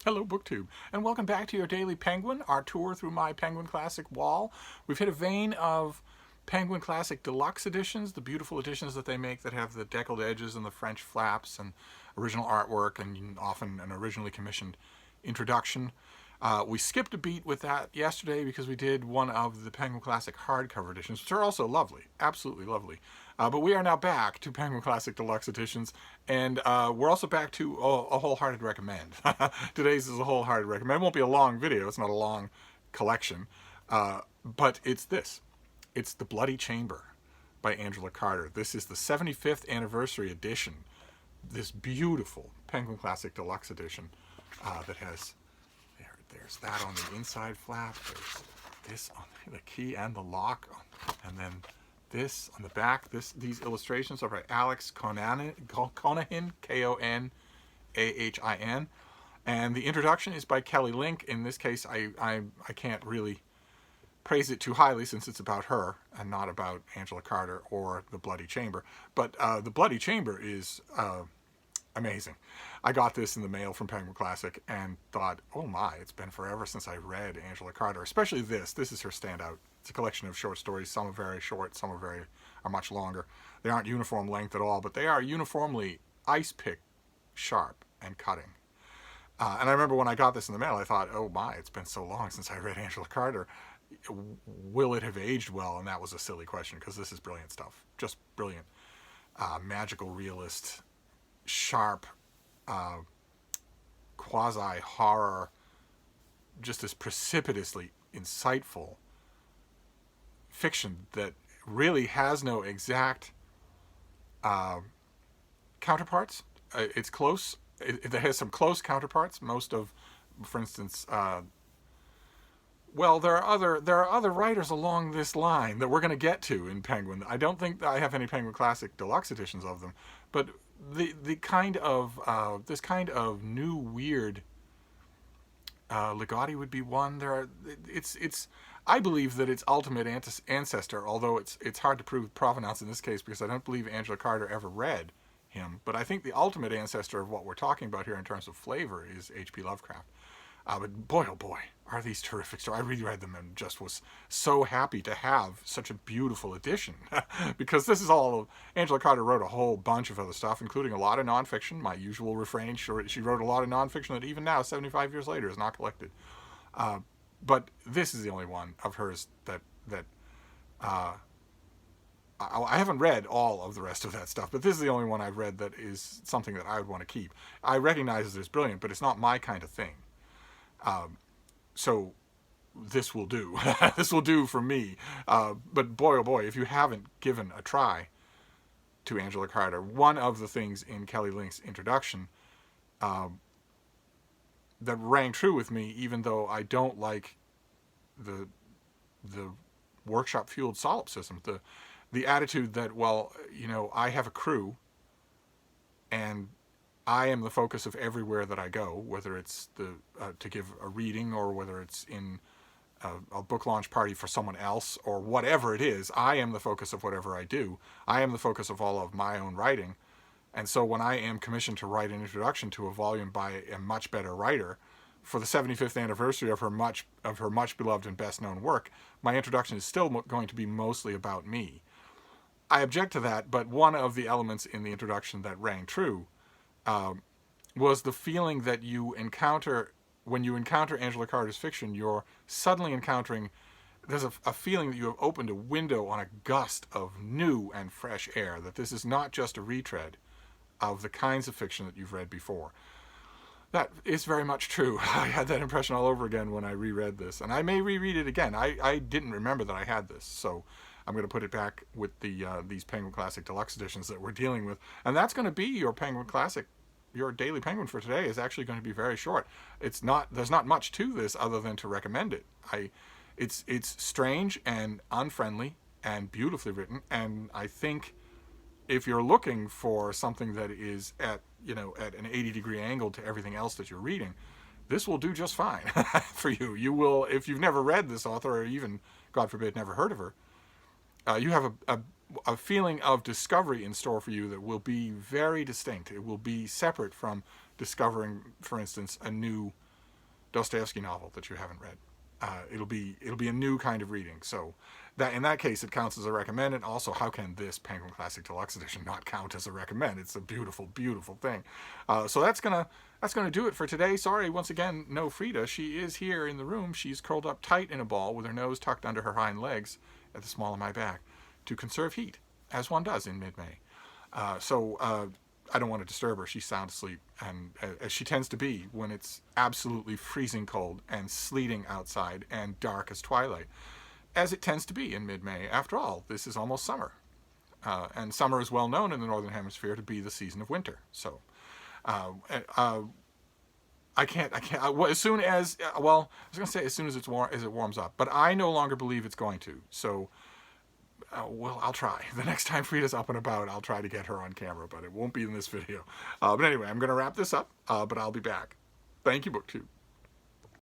Hello, BookTube, and welcome back to your Daily Penguin, our tour through my Penguin Classic wall. We've hit a vein of Penguin Classic Deluxe editions, the beautiful editions that they make that have the deckled edges and the French flaps and original artwork and often an originally commissioned introduction. We skipped a beat with that yesterday because we did one of the Penguin Classic hardcover editions, which are also lovely, absolutely lovely. But we are now back to Penguin Classic Deluxe editions, and we're also back to a wholehearted recommend. Today's is a wholehearted recommend. It won't be a long video, it's not a long collection, but it's this. It's The Bloody Chamber by Angela Carter. This is the 75th anniversary edition, this beautiful Penguin Classic Deluxe edition that has... There's that on the inside flap. There's this on the key and the lock, and then this on the back. These illustrations are by Alex Conahin, Konahin, and the introduction is by Kelly Link. In this case, I can't really praise it too highly since it's about her and not about Angela Carter or the Bloody Chamber. But the Bloody Chamber is amazing. I got this in the mail from Penguin Classic and thought, oh my, it's been forever since I read Angela Carter, especially this. This is her standout. It's a collection of short stories. Some are very short, some are much longer. They aren't uniform length at all, but they are uniformly ice pick sharp and cutting. And I remember when I got this in the mail, I thought, oh my, it's been so long since I read Angela Carter. Will it have aged well? And that was a silly question because this is brilliant stuff. Just brilliant. Magical realist, sharp, quasi-horror, just this precipitously insightful fiction that really has no exact counterparts. It's close. It has some close counterparts. Most of, for instance, well, there are other writers along this line that we're going to get to in Penguin. I don't think I have any Penguin Classic Deluxe editions of them, but the kind of this kind of new weird Ligotti would be one. It's I believe that its ultimate ancestor, although it's hard to prove provenance in this case because I don't believe Angela Carter ever read him, but I think the ultimate ancestor of what we're talking about here in terms of flavor is H.P. Lovecraft. But boy, oh boy, are these terrific stories. I really read them and just was so happy to have such a beautiful edition. Because this is all... Angela Carter wrote a whole bunch of other stuff, including a lot of nonfiction. My usual refrain, she wrote a lot of nonfiction that even now, 75 years later, is not collected. But this is the only one of hers that I haven't read all of the rest of that stuff, but this is the only one I've read that is something that I would want to keep. I recognize that it's brilliant, but it's not my kind of thing. So this will do. This will do for me. But boy, oh boy, if you haven't given a try to Angela Carter, one of the things in Kelly Link's introduction that rang true with me, even though I don't like the workshop fueled solipsism, the attitude that, well, you know, I have a crew and I am the focus of everywhere that I go, whether it's to give a reading or whether it's in a book launch party for someone else or whatever it is. I am the focus of whatever I do. I am the focus of all of my own writing. And so when I am commissioned to write an introduction to a volume by a much better writer for the 75th anniversary of her much beloved and best known work, my introduction is still going to be mostly about me. I object to that, but one of the elements in the introduction that rang true was the feeling that you encounter when you encounter Angela Carter's fiction. You're suddenly encountering, there's a feeling that you have opened a window on a gust of new and fresh air, that this is not just a retread of the kinds of fiction that you've read before. That is very much true. I had that impression all over again when I reread this, and I may reread it again. I didn't remember that I had this, so I'm going to put it back with these Penguin Classic Deluxe editions that we're dealing with. And that's going to be your Penguin Classic. Your Daily Penguin for today is actually going to be very short. There's not much to this other than to recommend it. It's strange and unfriendly and beautifully written. And I think if you're looking for something that is at an 80-degree angle to everything else that you're reading, this will do just fine for you. You will, if you've never read this author or even, God forbid, never heard of her, you have a feeling of discovery in store for you that will be very distinct. It will be separate from discovering, for instance, a new Dostoevsky novel that you haven't read. It'll be a new kind of reading. So that in that case, it counts as a recommend. And also, how can this Penguin Classic Deluxe Edition not count as a recommend? It's a beautiful, beautiful thing. So that's gonna do it for today. Sorry, once again, no Frida. She is here in the room. She's curled up tight in a ball with her nose tucked under her hind legs at the small of my back to conserve heat, as one does in mid-May. I don't want to disturb her. She's sound asleep, and as she tends to be when it's absolutely freezing cold and sleeting outside and dark as twilight, as it tends to be in mid-May. After all, this is almost summer, and summer is well known in the Northern Hemisphere to be the season of winter. So, I can't. As soon as, well, I was going to say as soon as it warms up, but I no longer believe it's going to. So, well, I'll try. The next time Frida's up and about, I'll try to get her on camera, but it won't be in this video. But anyway, I'm going to wrap this up, but I'll be back. Thank you, BookTube.